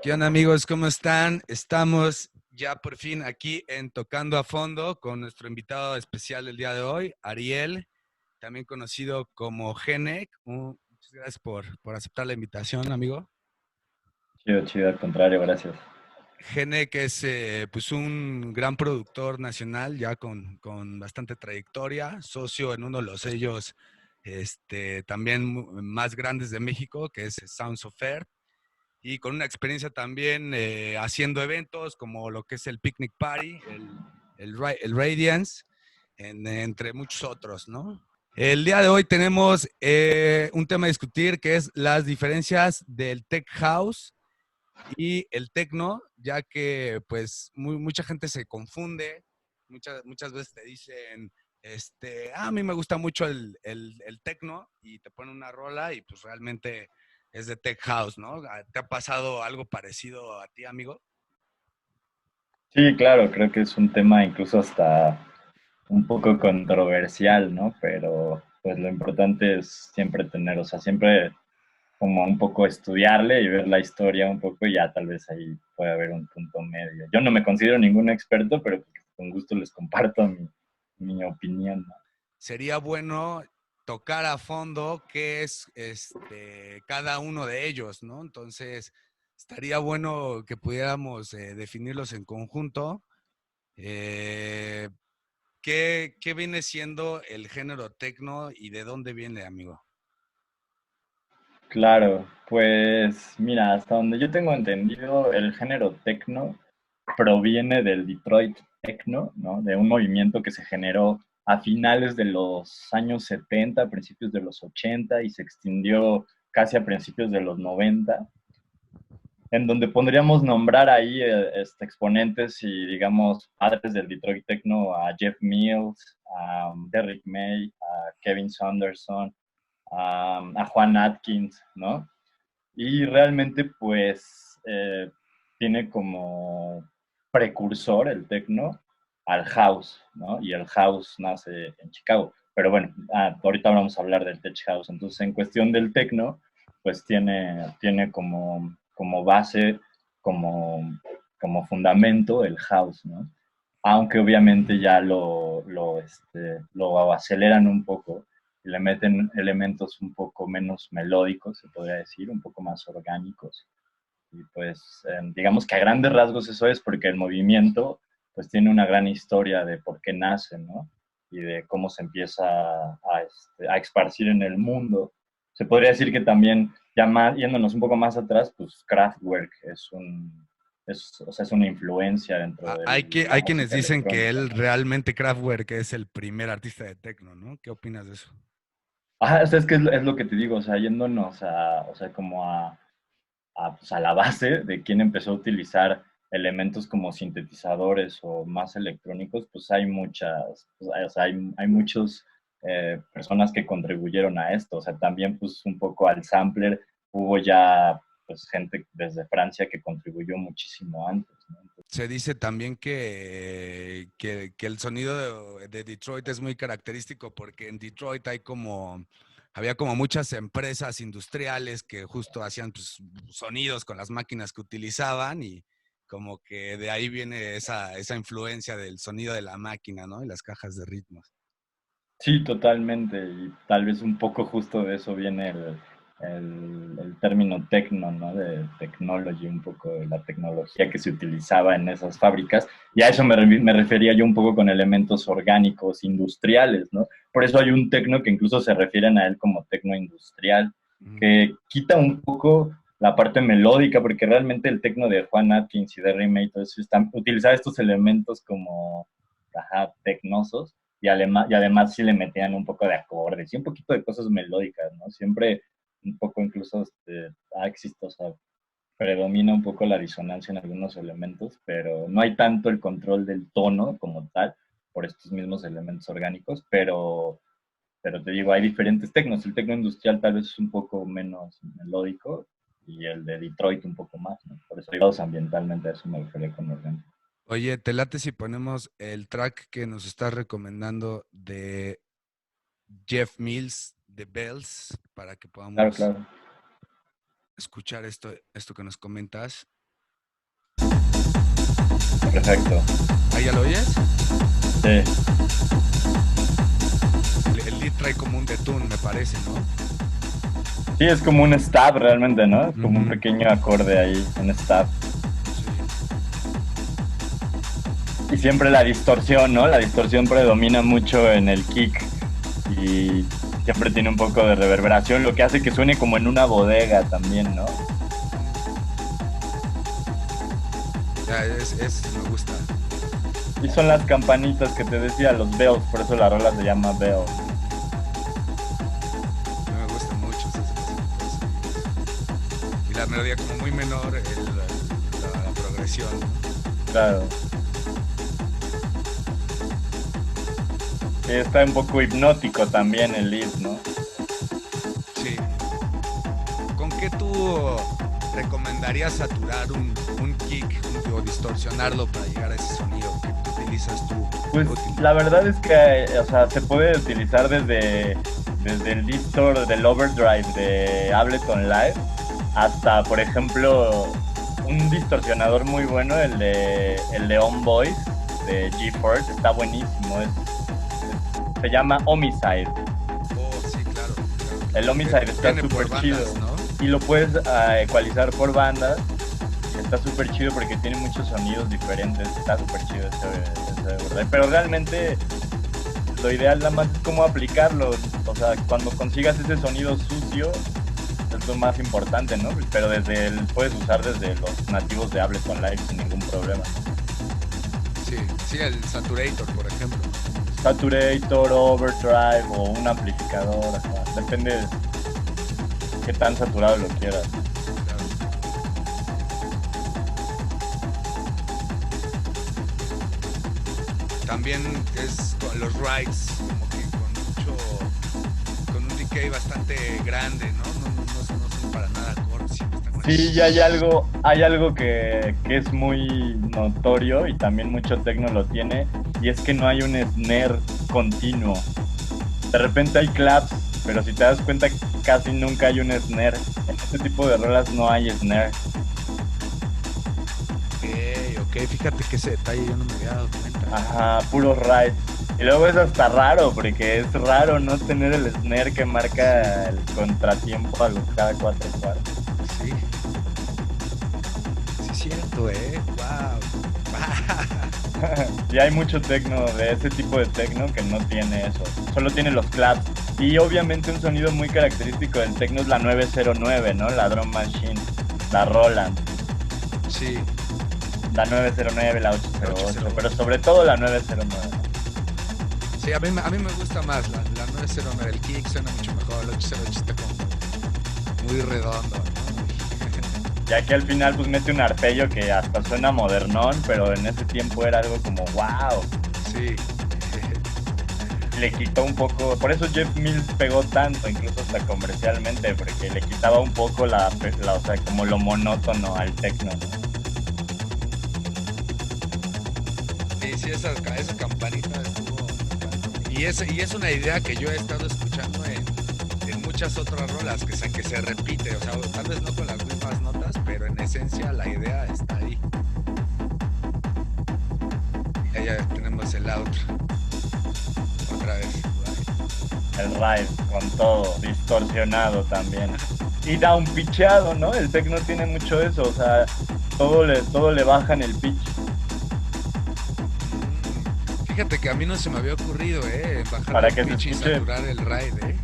¿Qué onda, amigos? ¿Cómo están? Estamos ya por fin aquí en Tocando a Fondo con nuestro invitado especial del día de hoy, Ariel, también conocido como Genek. Muchas gracias por aceptar la invitación, amigo. Chido, chido, al contrario, gracias. Genek es pues un gran productor nacional ya con bastante trayectoria, socio en uno de los sellos también más grandes de México, que es Sounds of Earth, y con una experiencia también haciendo eventos como lo que es el Picnic Party, el Radiance, entre muchos otros, ¿no? El día de hoy tenemos un tema a discutir que es las diferencias del Tech House y el Tecno, ya que pues mucha gente se confunde, muchas veces te dicen, a mí me gusta mucho el Tecno y te ponen una rola y pues realmente es de Tech House, ¿no? ¿Te ha pasado algo parecido a ti, amigo? Sí, claro, creo que es un tema incluso hasta un poco controversial, ¿no? Pero pues lo importante es siempre tener, o sea, siempre como un poco estudiarle y ver la historia un poco y ya tal vez ahí puede haber un punto medio. Yo no me considero ningún experto, pero pues, con gusto les comparto mi opinión, ¿no? Sería bueno tocar a fondo qué es cada uno de ellos, ¿no? Entonces, estaría bueno que pudiéramos definirlos en conjunto. Eh, ¿qué viene siendo el género tecno y de dónde viene, amigo? Claro, pues mira, hasta donde yo tengo entendido, el género techno proviene del Detroit Techno, ¿no? De un movimiento que se generó a finales de los años 70, a principios de los 80 y se extendió casi a principios de los 90, en donde podríamos nombrar ahí exponentes y, digamos, padres del Detroit Techno a Jeff Mills, a Derrick May, a Kevin Saunderson, a Juan Atkins, ¿no? Y realmente, pues, tiene como precursor el techno al house, ¿no? Y el house nace en Chicago. Pero bueno, ahorita vamos a hablar del tech house. Entonces, en cuestión del techno, pues tiene como base, como, como fundamento el house, ¿no? Aunque obviamente ya lo aceleran un poco y le meten elementos un poco menos melódicos, se podría decir, un poco más orgánicos. Y pues digamos que a grandes rasgos eso es porque el movimiento pues tiene una gran historia de por qué nace, ¿no? Y de cómo se empieza a esparcir en el mundo. Se podría decir que también, ya más, yéndonos un poco más atrás, pues Kraftwerk o sea, es una influencia dentro de la Hay quienes música dicen que electrónica, él ¿no? realmente Kraftwerk es el primer artista de techno, ¿no? ¿Qué opinas de eso? Ajá, o sea, es que es lo que te digo, o sea, yéndonos o sea, como pues, a la base de quién empezó a utilizar elementos como sintetizadores o más electrónicos, pues hay muchas, pues, o sea, hay muchos personas que contribuyeron a esto, o sea, también pues un poco al sampler hubo ya pues gente desde Francia que contribuyó muchísimo antes, ¿no? Se dice también que el sonido de Detroit es muy característico porque en Detroit había como muchas empresas industriales que justo hacían pues, sonidos con las máquinas que utilizaban y como que de ahí viene esa influencia del sonido de la máquina, ¿no? Y las cajas de ritmos. Sí, totalmente. Y tal vez un poco justo de eso viene el término tecno, ¿no? De technology, un poco de la tecnología que se utilizaba en esas fábricas. Y a eso me refería yo un poco con elementos orgánicos, industriales, ¿no? Por eso hay un tecno que incluso se refieren a él como tecno industrial, Ujú. que quita un poco la parte melódica, porque realmente el tecno de Juan Atkins y de May, todo eso, utilizaba estos elementos como, ajá, tecnosos y además sí le metían un poco de acordes y un poquito de cosas melódicas, ¿no? Siempre un poco incluso existe, o sea, predomina un poco la disonancia en algunos elementos, pero no hay tanto el control del tono como tal por estos mismos elementos orgánicos, pero te digo, hay diferentes tecnos. El tecno industrial tal vez es un poco menos melódico y el de Detroit un poco más, ¿no? Por eso ligados ambientalmente a eso me refería con orgánico. Oye, ¿te late si ponemos el track que nos estás recomendando de Jeff Mills de Bells para que podamos Claro. escuchar esto que nos comentas. Perfecto. ¿Ahí ya lo oyes? Sí. El lead trae como un detune, me parece, ¿no? Sí, es como un stab realmente, ¿no? Es como un Ujú. pequeño acorde ahí, un stab. Sí. Y siempre la distorsión, ¿no? La distorsión predomina mucho en el kick y siempre tiene un poco de reverberación, lo que hace que suene como en una bodega también, ¿no? Ya, me gusta. Y son las campanitas que te decía, los bells, por eso la rola se llama bell. Me gusta mucho esas cosas. Y la melodía como muy menor, la progresión, ¿no? Claro. Sí, está un poco hipnótico también el lead, ¿no? Sí. ¿Con qué tú recomendarías saturar un kick o distorsionarlo para llegar a ese sonido que utilizas tú? Pues la verdad es que, o sea, se puede utilizar desde el distor del overdrive de Ableton Live hasta, por ejemplo, un distorsionador muy bueno, el de On Voice de GeForce, está buenísimo. Se llama Homicide. Oh, sí, claro. El Homicide está súper chido, ¿no? Y lo puedes ecualizar por bandas. Está súper chido porque tiene muchos sonidos diferentes. Está súper chido ese de verdad. Pero realmente lo ideal nada más es cómo aplicarlo. O sea, cuando consigas ese sonido sucio es lo más importante, ¿no? Pero puedes usar desde los nativos de Ableton Live sin ningún problema. Sí, el Saturator, por ejemplo. Saturator, overdrive o un amplificador, o sea, depende de qué tan saturado lo quieras. Claro. También es con los rides, como que con un decay bastante grande, ¿no? No son para nada cortos. Sí, y hay algo que es muy notorio y también mucho techno lo tiene, y es que no hay un snare continuo. De repente hay claps, pero si te das cuenta casi nunca hay un snare. En este tipo de rolas no hay snare. Ok, fíjate que ese detalle yo no me había dado cuenta. Ajá, puros rides. Y luego es hasta raro, porque es raro no tener el snare que marca el contratiempo a los cada 4 cuartos. Sí. Sí, es cierto, wow. Y hay mucho techno, de ese tipo de techno que no tiene eso, solo tiene los claps. Y obviamente un sonido muy característico del techno es la 909, ¿no? La drum machine, la Roland. Sí. La 909, la 808, pero sobre todo la 909. Sí, a mí me gusta más la 909, el kick suena mucho mejor, el 808 está como muy redondo, ¿no? Ya que al final pues mete un arpegio que hasta suena modernón, pero en ese tiempo era algo como wow. Sí. Le quitó un poco, por eso Jeff Mills pegó tanto, incluso hasta comercialmente, porque le quitaba un poco o sea, como lo monótono al techno, ¿no? Sí, esa campanita estuvo. Y es una idea que yo he estado escuchando en muchas otras rolas, que se repite, o sea, tal vez no con las mismas notas, pero en esencia la idea está ahí. Y ya tenemos el outro. Otra vez. El ride con todo, distorsionado también. Y da un pitcheado, ¿no? El techno tiene mucho eso, o sea, todo le bajan el pitch. Fíjate que a mí no se me había ocurrido, bajar Para el que pitch y saturar el ride,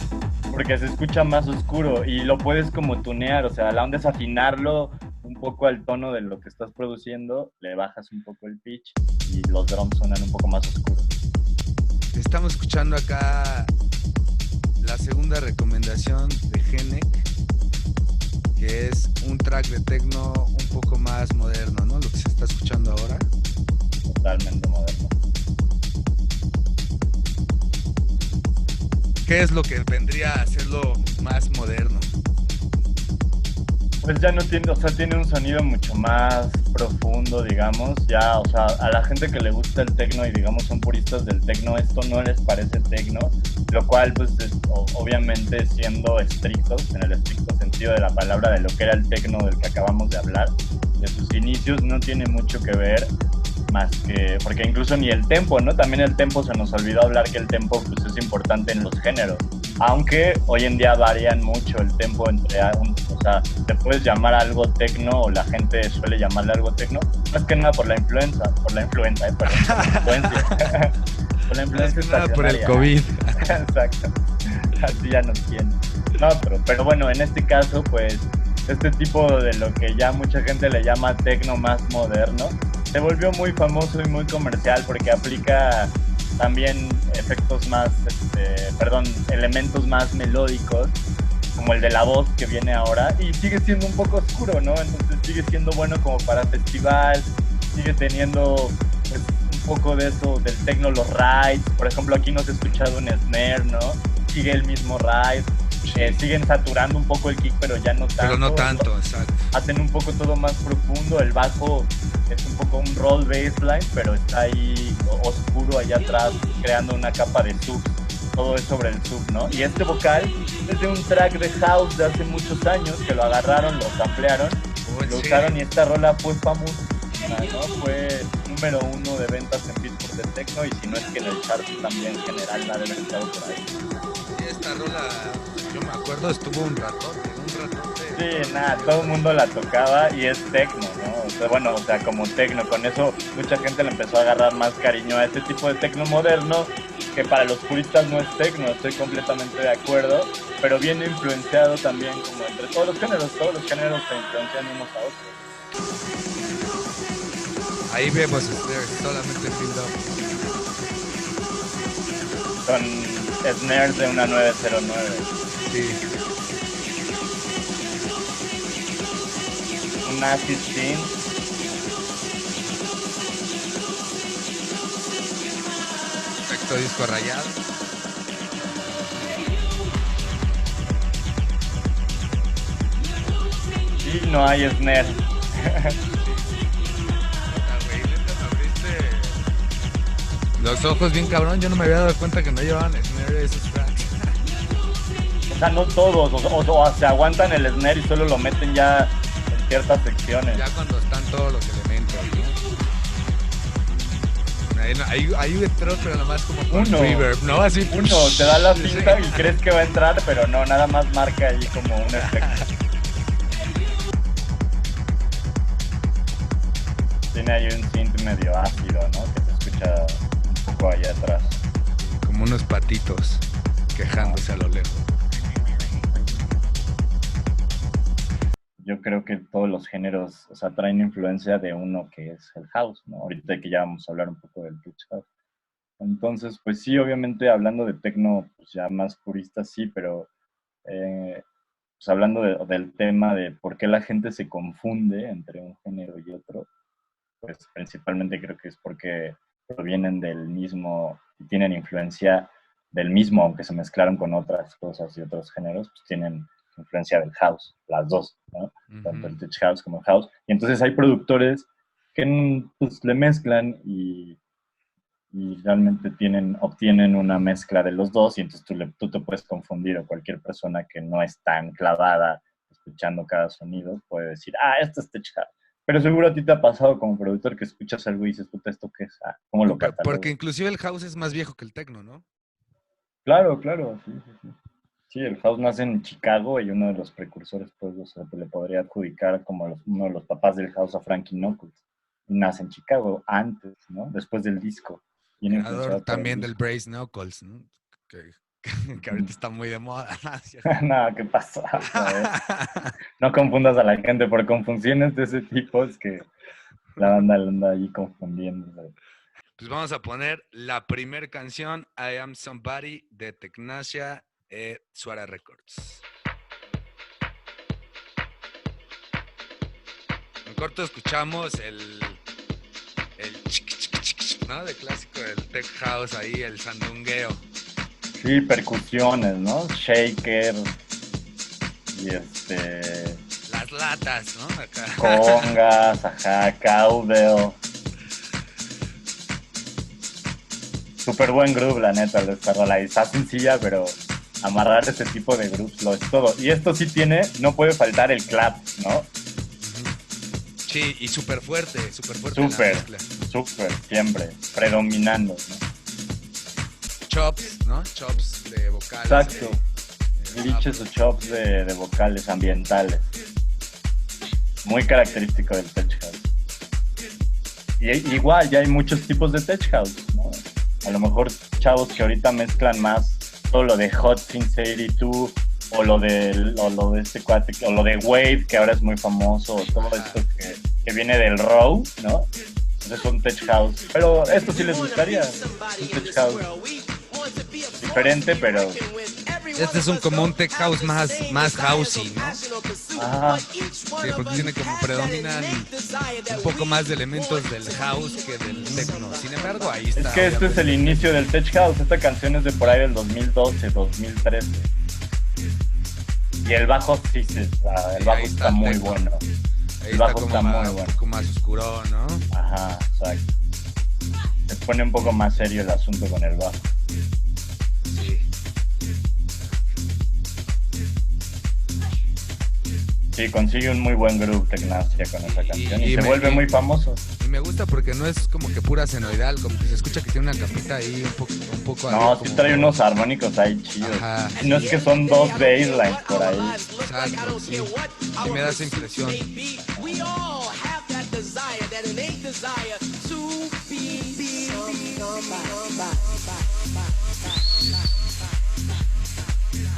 Porque se escucha más oscuro y lo puedes como tunear, o sea, la onda es afinarlo un poco al tono de lo que estás produciendo, le bajas un poco el pitch y los drums suenan un poco más oscuros. Estamos escuchando acá la segunda recomendación de Genek, que es un track de techno un poco más moderno, ¿no? Lo que se está escuchando ahora. Totalmente moderno. ¿Qué es lo que vendría a hacerlo más moderno? Pues ya no tiene, o sea, tiene un sonido mucho más profundo, digamos. Ya, o sea, a la gente que le gusta el techno y digamos son puristas del techno, esto no les parece techno, lo cual pues obviamente siendo estrictos, en el estricto sentido de la palabra de lo que era el techno del que acabamos de hablar, de sus inicios no tiene mucho que ver más que, porque incluso ni el tempo, ¿no? También el tempo se nos olvidó hablar que el tempo pues es importante en los géneros, aunque hoy en día varían mucho el tempo entre, o sea, te puedes llamar algo techno o la gente suele llamarle algo techno, más que nada por la influencia, perdón, por la influencia. Por la influencia estacionaria. Por el COVID. Exacto. Así ya nos tiene. No, pero bueno, en este caso, pues, este tipo de lo que ya mucha gente le llama techno más moderno, se volvió muy famoso y muy comercial porque aplica también efectos más, elementos más melódicos, como el de la voz que viene ahora, y sigue siendo un poco oscuro, ¿no? Entonces sigue siendo bueno como para festival, sigue teniendo pues un poco de eso del techno, los rides, por ejemplo aquí no se ha escuchado un snare, ¿no? Sigue el mismo ride, siguen saturando un poco el kick, pero ya no tanto. Pero no tanto, exacto. Hacen un poco todo más profundo, el bajo es un poco un roll bassline, pero está ahí oscuro allá atrás, creando una capa de sub. Todo es sobre el sub, ¿no? Y este vocal es de un track de house de hace muchos años, que lo agarraron, lo samplearon, lo usaron y esta rola fue famosa, ¿no? Fue número 1 de ventas en Beatport de techno, y si no es que en el chart también en general la debe haber estado por ahí. Y esta rola, yo me acuerdo, estuvo un ratote. Sí, nada, todo el mundo la tocaba y es techno, ¿no? O sea, bueno, o sea, como techno, con eso mucha gente le empezó a agarrar más cariño a este tipo de techno moderno, que para los puristas no es techno, estoy completamente de acuerdo, pero viene influenciado también como entre todos los géneros se influencian unos a otros. Ahí vemos solamente build up. Son snares de una 909. Sí. Un acid synth. Efecto disco rayado. Y no hay snare. Los ojos bien cabrón, yo no me había dado cuenta que no llevaban snare esos tracks. O sea, no todos, o se aguantan el snare y solo lo meten ya en ciertas secciones. Ya cuando están todos los elementos, ¿no? Hay entros, pero nada más como con reverb, ¿no? Así. Uno, te da la cinta y crees que va a entrar, pero no, nada más marca ahí como un efecto. Tiene ahí un synth medio ácido, ¿no? Que se escucha un poco allá atrás. Como unos patitos quejándose a lo lejos. Yo creo que todos los géneros, o sea, traen influencia de uno que es el house, ¿no? Ahorita que ya vamos a hablar un poco del Tech House. Entonces, pues sí, obviamente hablando de techno, pues ya más purista sí, pero pues hablando del tema de por qué la gente se confunde entre un género y otro, pues principalmente creo que es porque provienen del mismo y tienen influencia del mismo, aunque se mezclaron con otras cosas y otros géneros, pues tienen influencia del house, las dos, ¿no? Tanto el tech house como el house. Y entonces hay productores que pues, le mezclan y realmente obtienen una mezcla de los dos, y entonces tú te puedes confundir, o cualquier persona que no es tan clavada escuchando cada sonido puede decir, esto es tech house. Pero seguro a ti te ha pasado como productor que escuchas algo y dices, puta, ¿esto qué es? ¿Cómo lo catalogo? Porque inclusive el house es más viejo que el techno, ¿no? Claro, sí. Sí, el house nace en Chicago y uno de los precursores, pues, o sea, le podría adjudicar como uno de los papás del house a Frankie Knuckles. Nace en Chicago antes, ¿no? Después del disco. Creador también del Brace Knuckles, ¿no? Que ahorita está muy de moda. No, ¿qué pasó? No confundas a la gente por confusiones de ese tipo, es que la banda anda ahí confundiendo. Pues vamos a poner la primera canción, I Am Somebody, de Tecnacia, Suara Records. En corto escuchamos el ¿no? De clásico del tech house ahí, el sandungueo. Sí, percusiones, ¿no? Shaker y las latas, ¿no? Acá. Congas, ajá, cowbell. súper buen groove, la neta, esta rola. Y está sencilla, pero amarrar ese tipo de grooves lo es todo. Y esto sí tiene, no puede faltar el clap, ¿no? Ujú. Sí, y súper fuerte en la Súper, mezcla. súper, siempre, predominando, ¿no? Chops, ¿no? Chops de vocales Exacto. ahí. Glitches o chops de vocales ambientales. Muy característico del tech house. Y igual, ya hay muchos tipos de tech house, ¿no? A lo mejor chavos que ahorita mezclan más todo lo de Hot Since 82 o lo de este cuate, o lo de Wave, que ahora es muy famoso, o todo esto que viene del Raw, ¿no? Entonces es un tech house. Pero esto sí les gustaría, un tech house diferente, pero... Este es como un tech house más housey, ¿no? Ajá. Sí, porque tiene como predominan un poco más de elementos del house que del techno. Sin embargo, ahí Es está, que este es el obviamente. inicio del tech house. Esta canción es de por ahí del 2012, 2013. Y el bajo sí, el Sí, ahí bajo está está el muy techno. bueno. Ahí El está bajo como está muy un bueno. poco más oscuro, ¿no? Ajá, exacto. Se pone un poco más serio el asunto con el bajo. Sí. Sí, consigue un muy buen groove Tecnacia con esa canción y se vuelve muy famoso. Y me gusta porque no es como que pura senoidal, como que se escucha que tiene una capita ahí un poco arriba. No, sí trae unos armónicos ahí chidos. Ajá. Y no es que son dos basslines por ahí. Exacto, sí. Sí me da esa impresión.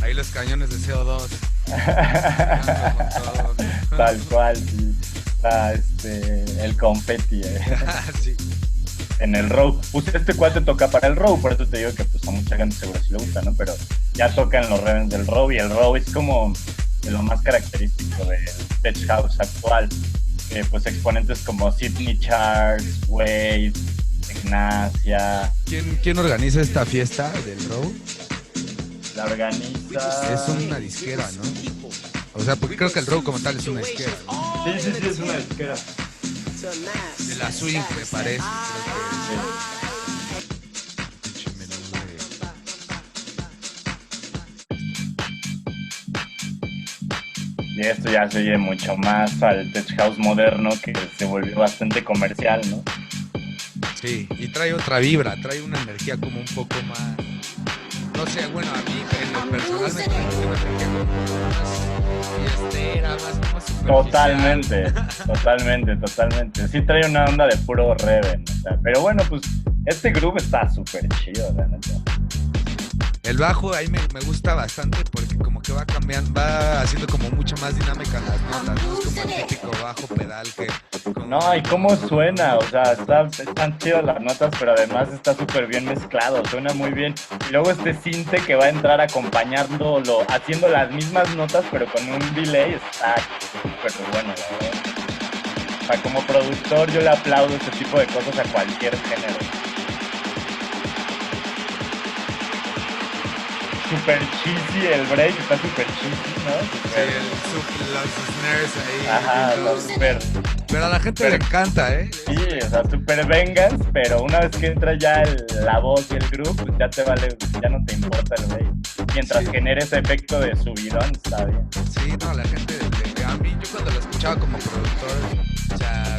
Ahí los cañones de CO2. Con todo. Tal cual, sí. Está el confeti. Sí. En el Raw. Pues este cuate toca para el Raw, por eso te digo que pues a mucha gente seguro sí le gusta, ¿no? Pero ya toca en los revens del Raw y el Raw es como de lo más característico del tech house actual. Pues exponentes como Sidney Charles, Wave, Ignacia. ¿Quién organiza esta fiesta del Row? La organiza... Es una disquera, ¿no? O sea, porque creo que el Row como tal es una disquera, ¿no? Sí, es una disquera. De la Swing, me parece. Creo Y esto ya se oye mucho más al tech house moderno que se volvió bastante comercial, ¿no? sí, y trae otra vibra, trae una energía como un poco más... No sé, bueno, a mí en lo personal me transmite una energía como un poco más fiestera, más como superficial. Totalmente. Sí trae una onda de puro reven, o sea, pero bueno, pues este groove está súper chido, la neta. El bajo ahí me gusta bastante porque como que va cambiando, va haciendo como mucho más dinámica las notas, no es como el típico bajo pedal que... No, y cómo suena, o sea, están chidas las notas, pero además está súper bien mezclado, suena muy bien. Y luego este cinte que va a entrar acompañándolo, haciendo las mismas notas, pero con un delay, está súper bueno, la verdad. O sea, como productor yo le aplaudo este tipo de cosas a cualquier género. Super cheesy el break, está super cheesy, ¿no? Super... Sí, los snares ahí. Ajá, super... Pero a la gente le encanta, ¿eh? Sí, o sea, super vengas, pero una vez que entra ya la voz y el groove, pues ya te vale, ya no te importa el break. Mientras genere ese efecto de subidón, está bien. Sí, no, la gente, a mí, yo cuando lo escuchaba como productor, o sea,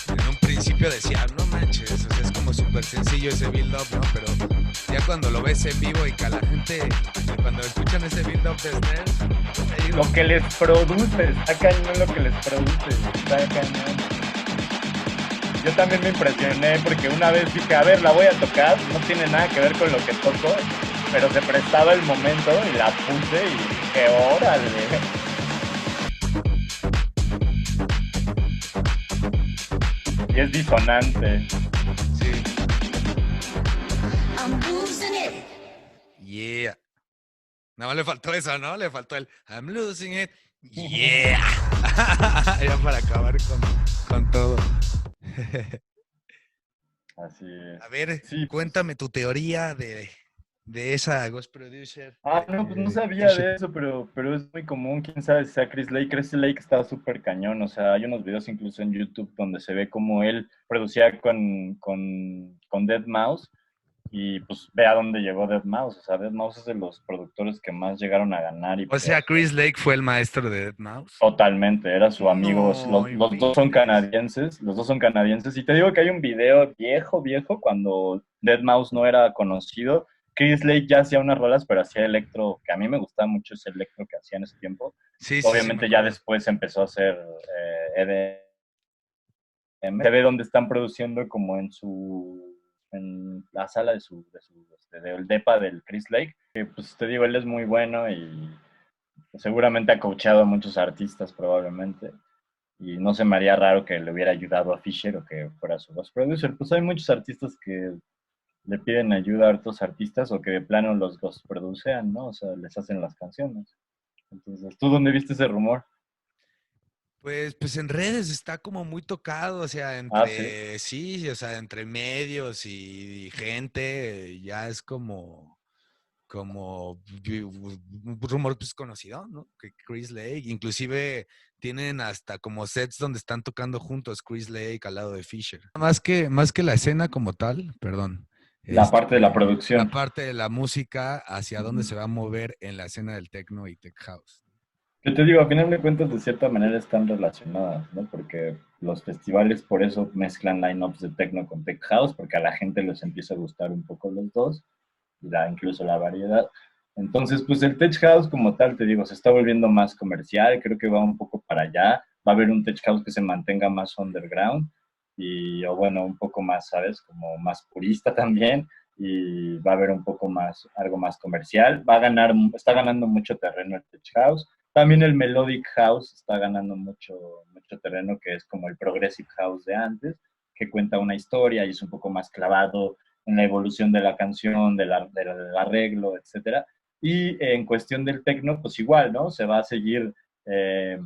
en un principio decía, no manches, o sea, es como súper sencillo ese build-up, ¿no? Pero ya cuando lo ves en vivo y que a la gente, cuando escuchan ese build-up de snares, lo que les produce, está cañón lo que les produce, está cañón. Yo también me impresioné porque una vez dije, a ver, la voy a tocar, no tiene nada que ver con lo que toco, pero se prestaba el momento y la puse y dije, órale. Y es disonante. sí. Yeah. No, le faltó eso, ¿no? Le faltó el I'm losing it. Yeah. Ya para acabar con todo. Así es. A ver, Sí, pues. cuéntame tu teoría de esa Ghost Producer. No, pues no sabía de eso, pero es muy común. Quién sabe si sea Chris Lake. Chris Lake está súper cañón. O sea, hay unos videos incluso en YouTube donde se ve como él producía con Dead Mouse. Y pues ve a dónde llegó Deadmau5. O sea, Deadmau5 es de los productores que más llegaron a ganar y O sea, pues Chris Lake fue el maestro de Deadmau5. totalmente, era su amigo. No Los dos son inventes. canadienses, los dos son canadienses. Y te digo que hay un video viejo, viejo, cuando Deadmau5 no era conocido. Chris Lake ya hacía unas rolas, pero hacía electro, que a mí me gustaba mucho ese electro que hacía en ese tiempo. Sí, sí, sí, me Obviamente ya acuerdo. después empezó a hacer EDM. Se ve donde están produciendo como en la sala del DEPA del Chris Lake. Pues te digo, él es muy bueno y seguramente ha coachado a muchos artistas probablemente. Y no se me haría raro que le hubiera ayudado a Fisher o que fuera su voz producer. Pues hay muchos artistas que le piden ayuda a otros artistas o que de plano los ghost producean, ¿no? O sea, les hacen las canciones. Entonces, ¿tú dónde viste ese rumor? Pues en redes está como muy tocado, o sea, Ah, sí. entre sí, o sea, entre medios y gente, ya es como un rumor pues conocido, ¿no? Que Chris Lake, inclusive tienen hasta como sets donde están tocando juntos Chris Lake al lado de Fisher. Más que la escena como tal, perdón, La parte de la la producción. parte de la música hacia dónde Uh-huh. se va a mover en la escena del techno y tech house. Yo te digo, a final de cuentas, de cierta manera están relacionadas, ¿no? Porque los festivales por eso mezclan lineups de techno con tech house, porque a la gente les empieza a gustar un poco los dos, y incluso la variedad. Entonces, pues el tech house como tal, te digo, se está volviendo más comercial, creo que va un poco para allá. Va a haber un tech house que se mantenga más underground y, o bueno, un poco más, ¿sabes? Como más purista también, y va a haber un poco más, algo más comercial. Va a ganar, está ganando mucho terreno el tech house. También el Melodic House está ganando mucho, mucho terreno, que es como el Progressive House de antes, que cuenta una historia y es un poco más clavado en la evolución de la canción, del arreglo, etcétera. Y en cuestión del techno, pues igual, ¿no? Se va a seguir, eh,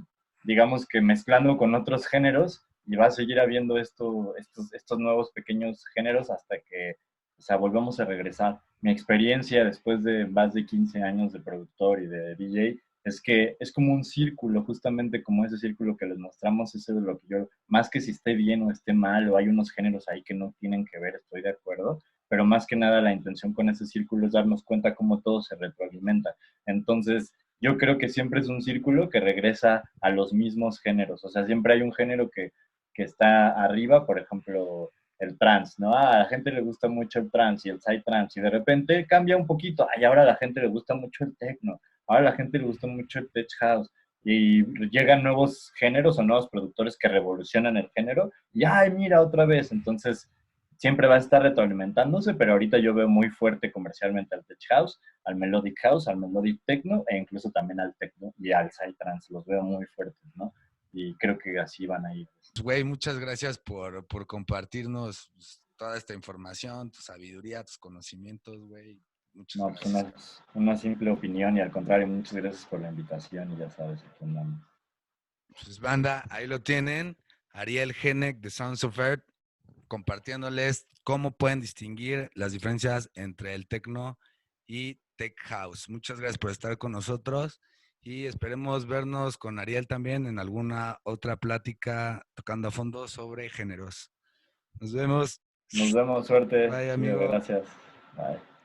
digamos que mezclando con otros géneros y va a seguir habiendo estos nuevos pequeños géneros hasta que, o sea, volvamos a regresar. Mi experiencia después de más de 15 años de productor y de DJ es que es como un círculo, justamente como ese círculo que les mostramos, eso es lo que yo, más que si esté bien o esté mal, o hay unos géneros ahí que no tienen que ver, estoy de acuerdo, pero más que nada la intención con ese círculo es darnos cuenta cómo todo se retroalimenta. Entonces, yo creo que siempre es un círculo que regresa a los mismos géneros, o sea, siempre hay un género que está arriba, por ejemplo, el trance, ¿no? A la gente le gusta mucho el trance y el psytrance y de repente cambia un poquito, ay, ahora a la gente le gusta mucho el techno, ahora a la gente le gusta mucho el tech house y llegan nuevos géneros o nuevos productores que revolucionan el género y ay, mira otra vez, entonces siempre va a estar retroalimentándose, pero ahorita yo veo muy fuerte comercialmente al tech house, al melodic techno e incluso también al techno y al psytrance, los veo muy fuertes, ¿no? Y creo que así van a ir. Güey, muchas gracias por compartirnos pues, toda esta información, tu sabiduría, tus conocimientos, güey. Muchas No, pues gracias. una simple opinión y al contrario, muchas gracias por la invitación y ya sabes, aquí andamos. Pues banda, ahí lo tienen. Ariel Genek de Sounds of Earth compartiéndoles cómo pueden distinguir las diferencias entre el techno y tech house. Muchas gracias por estar con nosotros y esperemos vernos con Ariel también en alguna otra plática tocando a fondo sobre géneros. Nos vemos. Nos vemos, suerte. Bye, Cuídate, amigo. gracias. Bye.